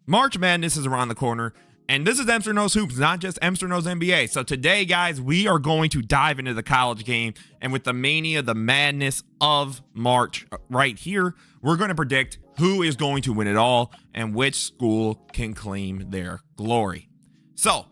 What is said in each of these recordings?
March Madness is around the corner, and this is Emster Knows Hoops, not just Emster Knows NBA. So today, guys, we are going to dive into the college game, and with the mania, the madness of March right here, we're going to predict who is going to win it all and which school can claim their glory. So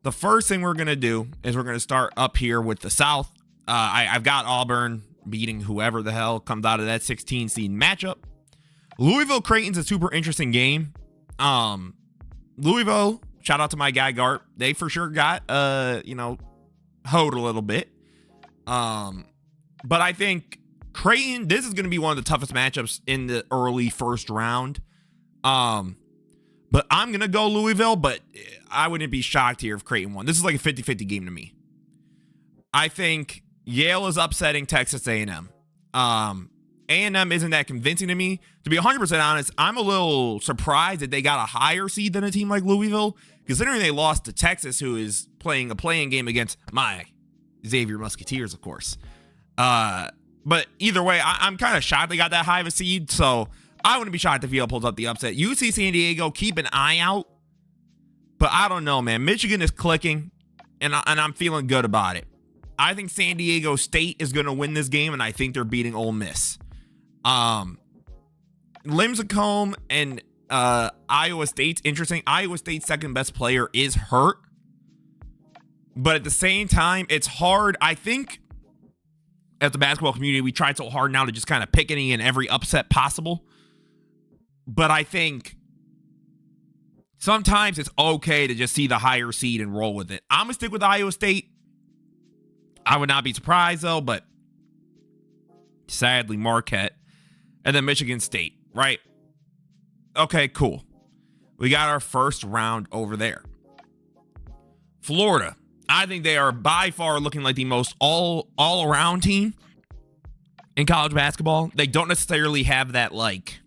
the first thing we're going to do is we're going to start up here with the South. I've got Auburn beating whoever the hell comes out of that 16 seed matchup. Louisville Creighton's a super interesting game. Louisville, shout out to my guy Gart. They for sure got hoed a little bit. But I think Creighton, this is going to be one of the toughest matchups in the early first round. But I'm going to go Louisville, but I wouldn't be shocked here if Creighton won. This is like a 50-50 game to me. I think Yale is upsetting Texas A&M. A&M isn't that convincing to me. To be 100% honest, I'm a little surprised that they got a higher seed than a team like Louisville, considering they lost to Texas, who is playing a playing game against my Xavier Musketeers, of course. But either way, I'm kind of shocked they got that high of a seed, so I wouldn't be shocked if Yale pulls up the upset. UC San Diego, keep an eye out, but I don't know, man. Michigan is clicking, and I'm feeling good about it. I think San Diego State is going to win this game, and I think they're beating Ole Miss. Limsacombe and Iowa State's interesting. Iowa State's second best player is hurt, but at the same time, it's hard. I think as the basketball community, we try so hard now to just kind of pick any and every upset possible. But I think sometimes it's okay to just see the higher seed and roll with it. I'm gonna stick with Iowa State. I would not be surprised though, but sadly Marquette. And then Michigan State, right? Okay, cool. We got our first round over there. Florida. I think they are by far looking like the most all-around team in college basketball. They don't necessarily have that like,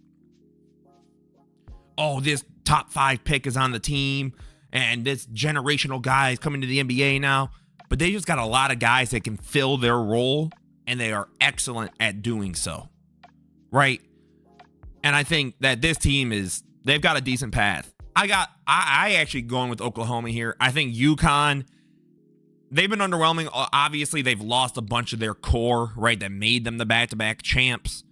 oh, this top 5 pick is on the team and this generational guy is coming to the NBA now. But they just got a lot of guys that can fill their role, and they are excellent at doing so. Right? And I think that this team they've got a decent path. I actually going with Oklahoma here. I think UConn, they've been underwhelming. Obviously, they've lost a bunch of their core, right, that made them the back-to-back champs.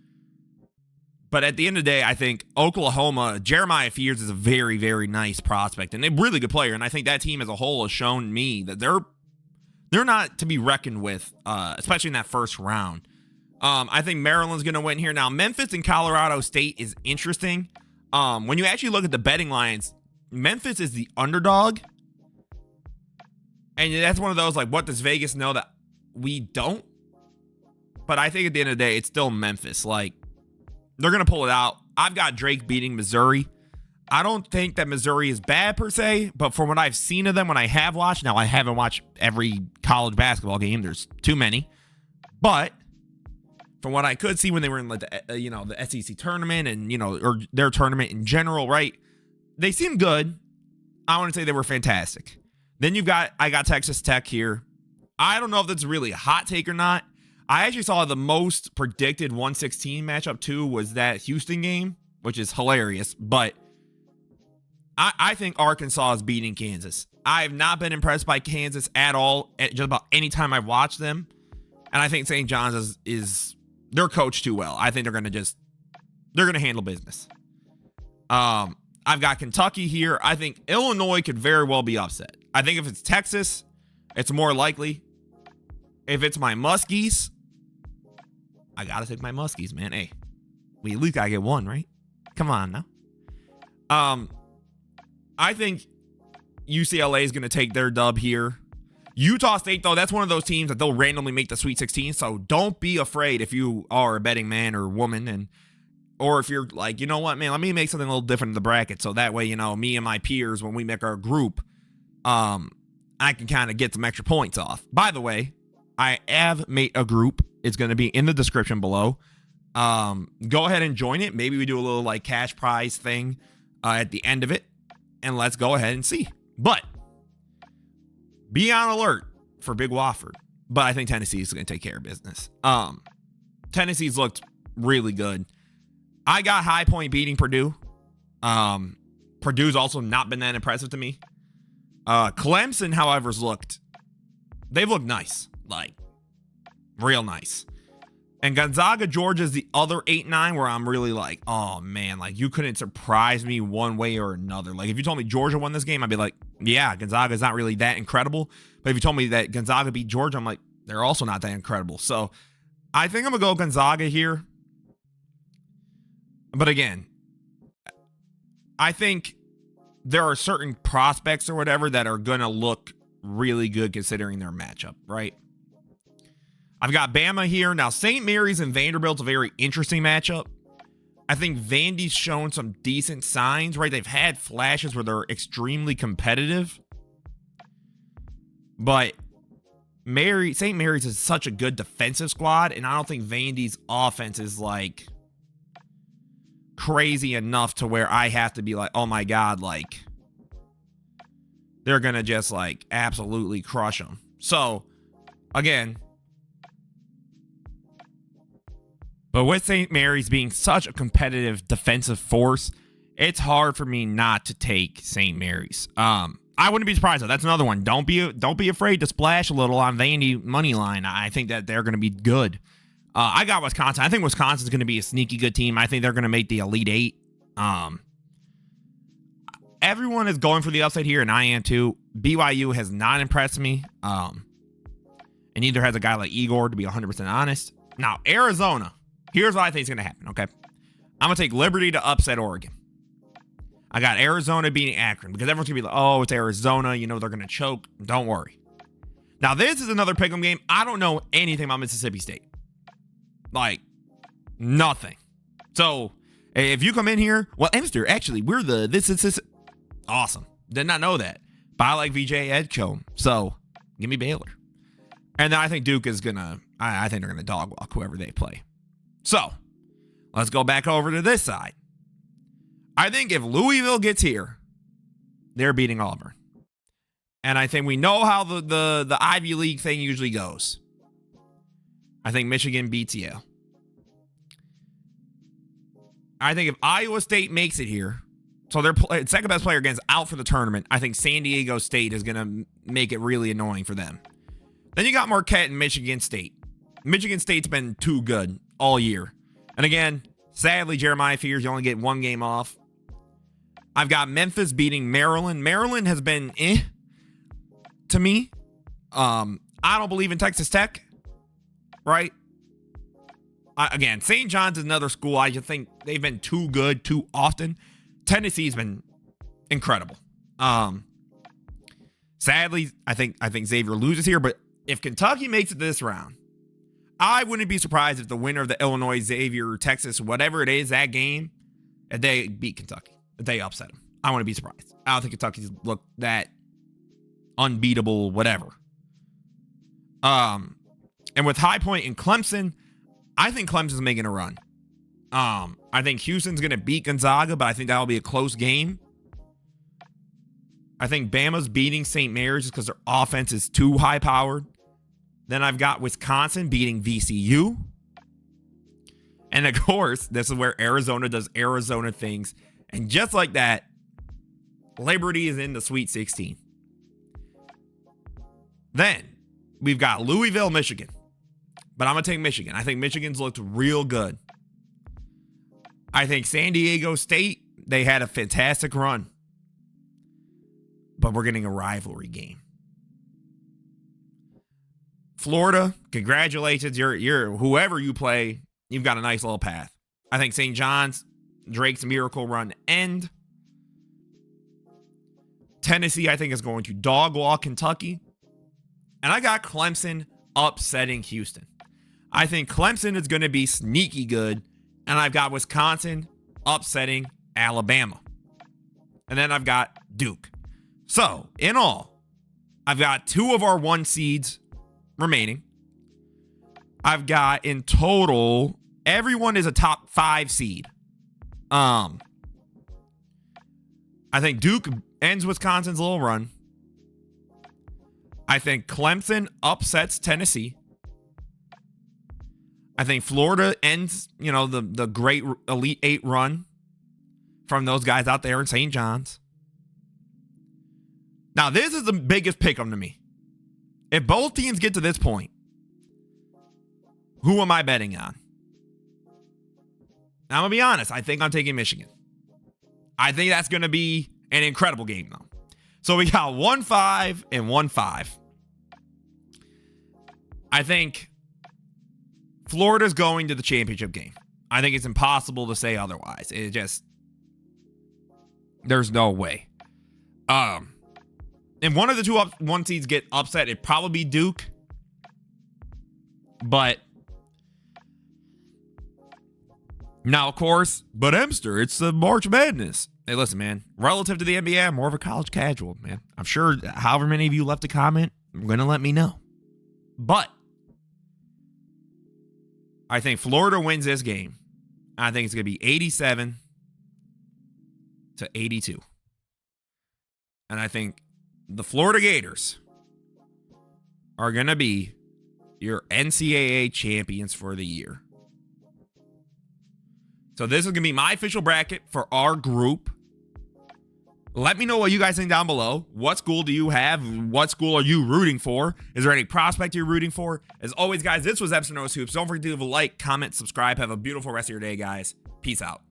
But at the end of the day, I think Oklahoma, Jeremiah Fears is a very, very nice prospect and a really good player. And I think that team as a whole has shown me that they're not to be reckoned with, especially in that first round. I think Maryland's going to win here. Now, Memphis and Colorado State is interesting. When you actually look at the betting lines, Memphis is the underdog. And that's one of those, like, what does Vegas know that we don't? But I think at the end of the day, it's still Memphis. Like, they're going to pull it out. I've got Drake beating Missouri. I don't think that Missouri is bad per se, but from what I've seen of them when I have watched, now I haven't watched every college basketball game. There's too many. But from what I could see when they were in like the SEC tournament and, or their tournament in general, right? They seem good. I want to say they were fantastic. Then I got Texas Tech here. I don't know if that's really a hot take or not. I actually saw the most predicted 116 matchup too was that Houston game, which is hilarious, but I think Arkansas is beating Kansas. I have not been impressed by Kansas at all at just about any time I've watched them. And I think St. John's is they're coached too well. I think they're going to handle business. I've got Kentucky here. I think Illinois could very well be upset. I think if it's Texas, it's more likely. If it's my Muskies, I got to take my Muskies, man. Hey, we at least got to get one, right? Come on now. I think UCLA is going to take their dub here. Utah State, though, that's one of those teams that they'll randomly make the Sweet 16. So don't be afraid if you are a betting man or woman, or if you're like, you know what, man, let me make something a little different in the bracket. So that way, me and my peers, when we make our group, I can kind of get some extra points off. By the way, I have made a group. It's going to be in the description below. Go ahead and join it. Maybe we do a little like cash prize thing at the end of it. And let's go ahead and see. But be on alert for Big Wofford. But I think Tennessee is going to take care of business. Tennessee's looked really good. I got High Point beating Purdue. Purdue's also not been that impressive to me. Clemson, however, they've looked nice, like real nice. And Gonzaga, Georgia is the other 8-9 where I'm really like, oh man, like you couldn't surprise me one way or another. Like if you told me Georgia won this game, I'd be like, yeah, Gonzaga is not really that incredible. But if you told me that Gonzaga beat Georgia, I'm like, they're also not that incredible. So I think I'm gonna go Gonzaga here. But again, I think there are certain prospects or whatever that are gonna look really good considering their matchup, right? I've got Bama here. Now, St. Mary's and Vanderbilt's a very interesting matchup. I think Vandy's shown some decent signs, right? They've had flashes where they're extremely competitive. But St. Mary's is such a good defensive squad, and I don't think Vandy's offense is like crazy enough to where I have to be like, oh my God, like they're going to just like absolutely crush them. So, again, but with St. Mary's being such a competitive defensive force, it's hard for me not to take St. Mary's. I wouldn't be surprised though. That's another one. Don't be afraid to splash a little on Vandy money line. I think that they're going to be good. I got Wisconsin. I think Wisconsin's going to be a sneaky good team. I think they're going to make the Elite Eight. Everyone is going for the upside here, and I am too. BYU has not impressed me. And neither has a guy like Igor, to be 100% honest. Now, Arizona. Here's what I think is going to happen, okay? I'm going to take Liberty to upset Oregon. I got Arizona beating Akron because everyone's going to be like, oh, it's Arizona. You know they're going to choke. Don't worry. Now, this is another pick'em game. I don't know anything about Mississippi State. Like, nothing. So, if you come in here, well, Emster, actually, we're this. Awesome. Did not know that. But I like VJ Edgecombe. So, give me Baylor. And then I think Duke is going to, I think they're going to dog walk whoever they play. So, let's go back over to this side. I think if Louisville gets here, they're beating Auburn. And I think we know how the Ivy League thing usually goes. I think Michigan beats Yale. I think if Iowa State makes it here, so their second best player against out for the tournament, I think San Diego State is going to make it really annoying for them. Then you got Marquette and Michigan State. Michigan State's been too good all year. And again, sadly, Jeremiah fears you only get one game off. I've got Memphis beating Maryland. Maryland has been to me. I don't believe in Texas Tech, right? Again, St. John's is another school. I just think they've been too good too often. Tennessee's been incredible. Sadly, I think Xavier loses here, but if Kentucky makes it this round, I wouldn't be surprised if the winner of the Illinois, Xavier, Texas, whatever it is, that game, if they beat Kentucky, if they upset them. I wouldn't be surprised. I don't think Kentucky's looked that unbeatable, whatever. And with High Point and Clemson, I think Clemson's making a run. I think Houston's going to beat Gonzaga, but I think that'll be a close game. I think Bama's beating St. Mary's just because their offense is too high-powered. Then I've got Wisconsin beating VCU. And of course, this is where Arizona does Arizona things. And just like that, Liberty is in the Sweet 16. Then we've got Louisville, Michigan. But I'm going to take Michigan. I think Michigan's looked real good. I think San Diego State, they had a fantastic run. But we're getting a rivalry game. Florida, congratulations. You're whoever you play, you've got a nice little path. I think St. John's, Drake's miracle run end. Tennessee, I think, is going to dog walk Kentucky. And I got Clemson upsetting Houston. I think Clemson is going to be sneaky good. And I've got Wisconsin upsetting Alabama. And then I've got Duke. So, in all, I've got 2 of our 1 seeds remaining. I've got in total, everyone is a top 5 seed. I think Duke ends Wisconsin's little run. I think Clemson upsets Tennessee. I think Florida ends, the great Elite 8 run. from those guys out there in St. John's. Now, this is the biggest pick-em to me. If both teams get to this point, who am I betting on? I'm going to be honest. I think I'm taking Michigan. I think that's going to be an incredible game, though. So we got 1-5 and 1-5. I think Florida's going to the championship game. I think it's impossible to say otherwise. It just, there's no way. And one of the two one seeds get upset, it'd probably be Duke. But now, of course, but Emster, it's the March Madness. Hey, listen, man. Relative to the NBA, I'm more of a college casual, man. I'm sure however many of you left a comment, I'm going to let me know. But I think Florida wins this game. I think it's going to be 87-82. And I think the Florida Gators are going to be your NCAA champions for the year. So this is going to be my official bracket for our group. Let me know what you guys think down below. What school do you have? What school are you rooting for? Is there any prospect you're rooting for? As always, guys, this was Epster Knows Hoops. Don't forget to leave a like, comment, subscribe. Have a beautiful rest of your day, guys. Peace out.